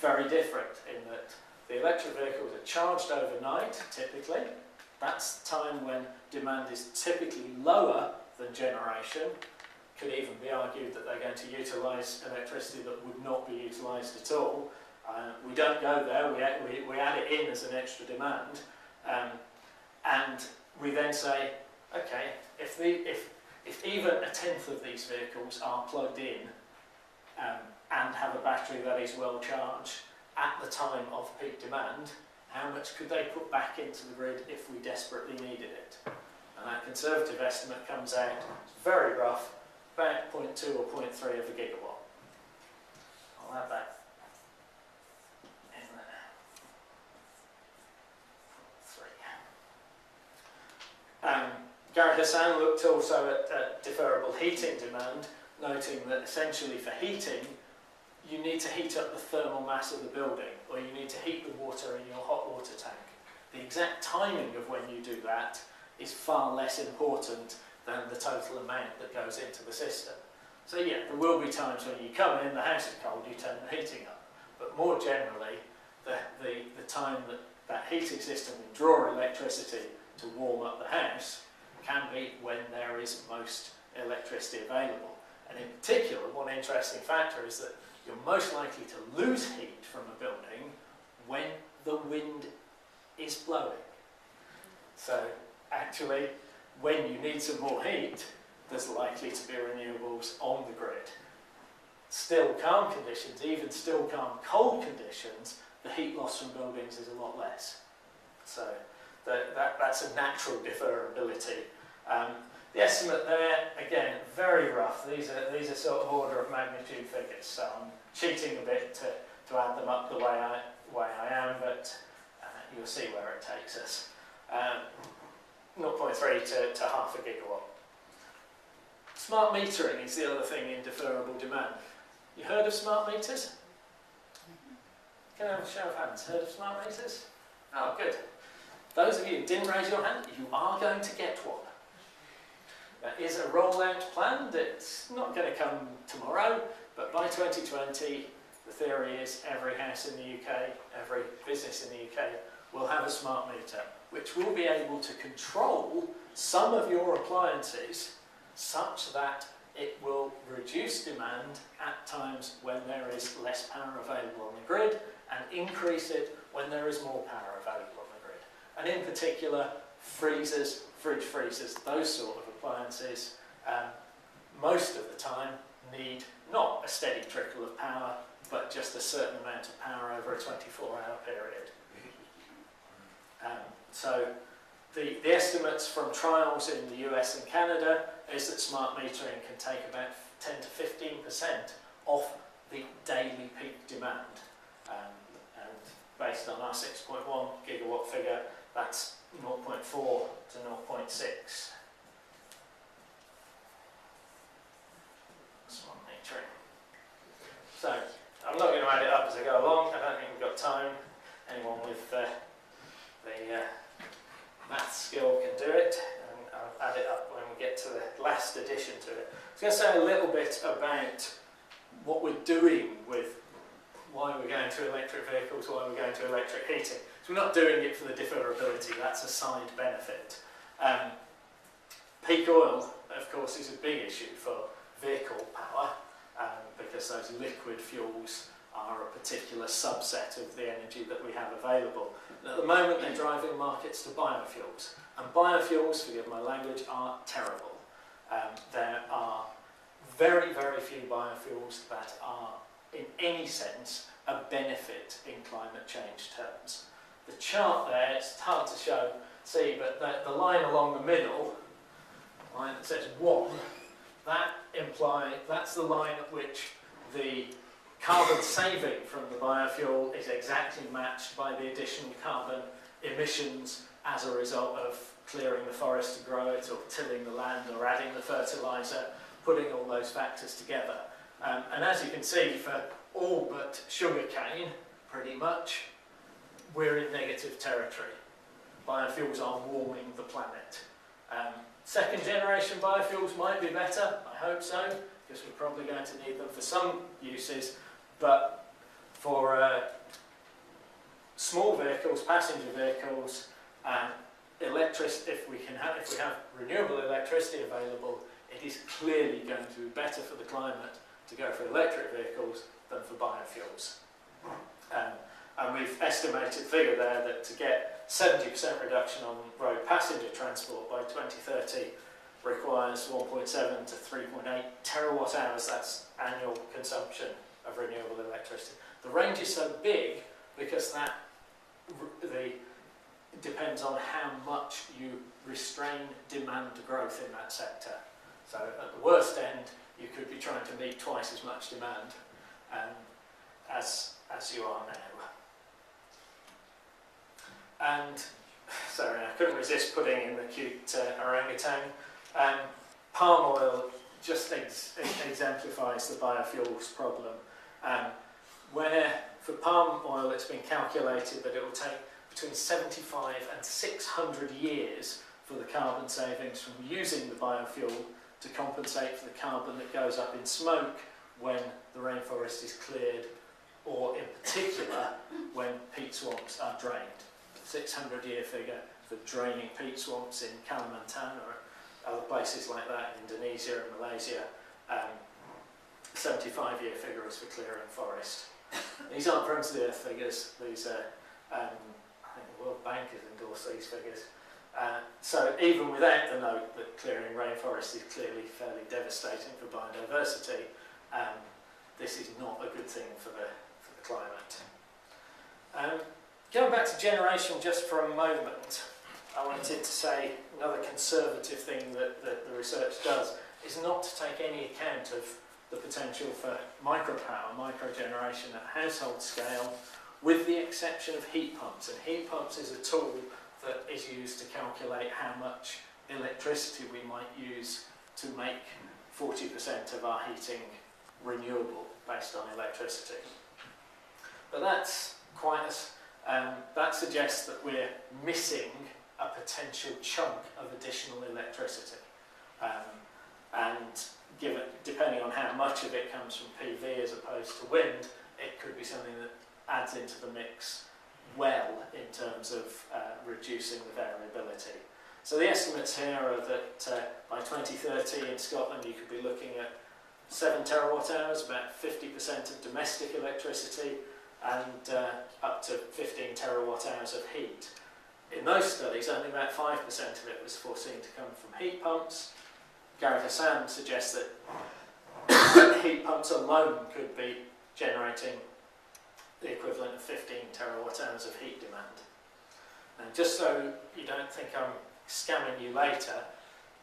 very different in that the electric vehicles are charged overnight, typically. That's the time when demand is typically lower than generation. Could even be argued that they're going to utilise electricity that would not be utilised at all. We don't go there, we add it in as an extra demand. And we then say, okay, if even a tenth of these vehicles are plugged in and have a battery that is well charged at the time of peak demand, how much could they put back into the grid if we desperately needed it? And that conservative estimate comes out, it's very rough, about 0.2 or 0.3 of a gigawatt. I'll add that in there. 3. Garrad Hassan looked also at deferrable heating demand, noting that essentially for heating, you need to heat up the thermal mass of the building, or you need to heat the water in your hot water tank. The exact timing of when you do that is far less important than the total amount that goes into the system. So yeah, there will be times when you come in, the house is cold, you turn the heating up. But more generally, the time that heating system will draw electricity to warm up the house can be when there is most electricity available. And in particular, one interesting factor is that you're most likely to lose heat from a building when the wind is blowing. So actually, when you need some more heat, there's likely to be renewables on the grid. Still calm conditions, even still calm cold conditions, the heat loss from buildings is a lot less. So that's a natural deferrability. The estimate there, again, very rough. These are sort of order of magnitude figures, so I'm cheating a bit to add them up the way I am, but you'll see where it takes us. 0.3 to half a gigawatt. Smart metering is the other thing in deferrable demand. You heard of smart meters? Can I have a show of hands? Heard of smart meters? Oh, good. Those of you who didn't raise your hand, you are going to get one. There is a rollout planned. It's not going to come tomorrow, but by 2020, the theory is every house in the UK, every business in the UK will have a smart meter, which will be able to control some of your appliances such that it will reduce demand at times when there is less power available on the grid and increase it when there is more power available on the grid. And in particular, freezers, fridge freezers, those sort of appliances, most of the time need not a steady trickle of power, but just a certain amount of power over a 24-hour period. So the estimates from trials in the US and Canada is that smart metering can take about 10 to 15% off the daily peak demand. And based on our 6.1 gigawatt figure, that's 0.4 to 0.6. Smart metering. So I'm not going to add it up as I go along. I don't think we've got time. Anyone with the math skill can do it, and I'll add it up when we get to the last addition to it. I was going to say a little bit about what we're doing with why we're going to electric vehicles, why we're going to electric heating. So we're not doing it for the deferrability, that's a side benefit. Peak oil, of course, is a big issue for vehicle power because those liquid fuels are a particular subset of the energy that we have available. And at the moment, they're driving markets to biofuels. And biofuels, forgive my language, are terrible. There are very, very few biofuels that are, in any sense, a benefit in climate change terms. The chart there, it's hard to see, but the line along the middle, the line that says 1, that's the line at which the carbon saving from the biofuel is exactly matched by the additional carbon emissions as a result of clearing the forest to grow it, or tilling the land, or adding the fertiliser, putting all those factors together. And as you can see, for all but sugarcane, pretty much, we're in negative territory. Biofuels are warming the planet. Second generation biofuels might be better, I hope so, because we're probably going to need them for some uses, but For small vehicles, passenger vehicles, if we have renewable electricity available, it is clearly going to be better for the climate to go for electric vehicles than for biofuels. And we've estimated a figure there that to get 70% reduction on road passenger transport by 2030 requires 1.7 to 3.8 terawatt hours. That's annual consumption of renewable electricity. The range is so big because that depends on how much you restrain demand growth in that sector. So at the worst end, you could be trying to meet twice as much demand as you are now. And sorry, I couldn't resist putting in the cute orangutan. Palm oil just exemplifies the biofuels problem. Where for palm oil it's been calculated that it will take between 75 and 600 years for the carbon savings from using the biofuel to compensate for the carbon that goes up in smoke when the rainforest is cleared, or in particular when peat swamps are drained. 600-year figure for draining peat swamps in Kalimantan or other places like that, Indonesia and Malaysia. 75-year figure is for clearing forest. These aren't friends of the earth figures. These are, I think the World Bank has endorsed these figures. So even without the note that clearing rainforest is clearly fairly devastating for biodiversity, this is not a good thing for the climate. Going back to generation just for a moment, I wanted to say another conservative thing that the research does is not to take any account of the potential for micropower, microgeneration at household scale, with the exception of heat pumps. And heat pumps is a tool that is used to calculate how much electricity we might use to make 40% of our heating renewable based on electricity. But that's quite that suggests that we're missing a potential chunk of additional electricity. And depending on how much of it comes from PV as opposed to wind, it could be something that adds into the mix well in terms of reducing the variability. So the estimates here are that by 2030 in Scotland you could be looking at 7 terawatt hours, about 50% of domestic electricity, and up to 15 terawatt hours of heat. In those studies, only about 5% of it was foreseen to come from heat pumps. Garrad Hassan suggests that heat pumps alone could be generating the equivalent of 15 terawatt hours of heat demand. And just so you don't think I'm scamming you later,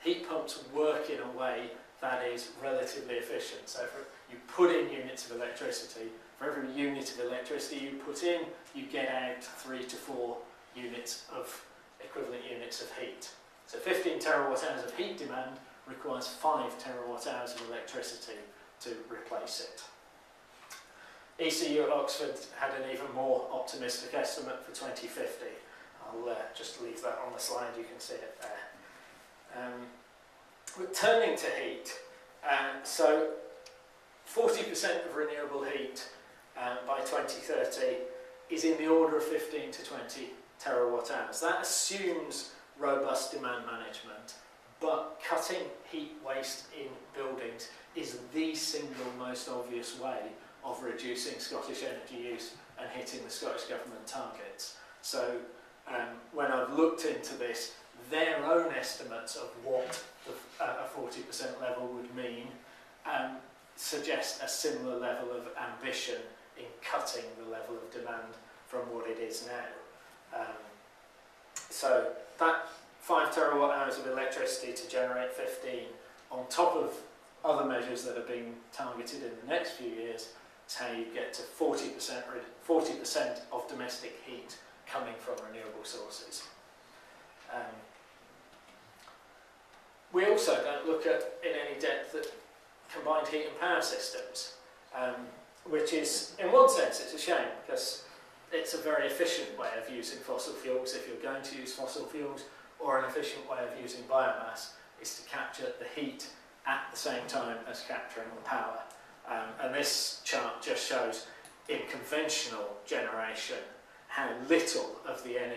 heat pumps work in a way that is relatively efficient. So you put in units of electricity. For every unit of electricity you put in, you get out 3 to 4 units of equivalent units of heat. So 15 terawatt hours of heat demand requires 5 terawatt hours of electricity to replace it. ECU at Oxford had an even more optimistic estimate for 2050. I'll just leave that on the slide, you can see it there. We're turning to heat, so 40% of renewable heat by 2030 is in the order of 15 to 20 terawatt hours. That assumes robust demand management, but cutting heat waste in buildings is the single most obvious way of reducing Scottish energy use and hitting the Scottish Government targets. So when I've looked into this, their own estimates of what a 40% level would mean suggest a similar level of ambition in cutting the level of demand from what it is now. So that 5 terawatt hours of electricity to generate 15 on top of other measures that are being targeted in the next few years is how you get to 40% of domestic heat coming from renewable sources. We also don't look at in any depth at combined heat and power systems, which is, in one sense, it's a shame because it's a very efficient way of using fossil fuels if you're going to use fossil fuels, or an efficient way of using biomass is to capture the heat at the same time as capturing the power. And this chart just shows in conventional generation how little of the energy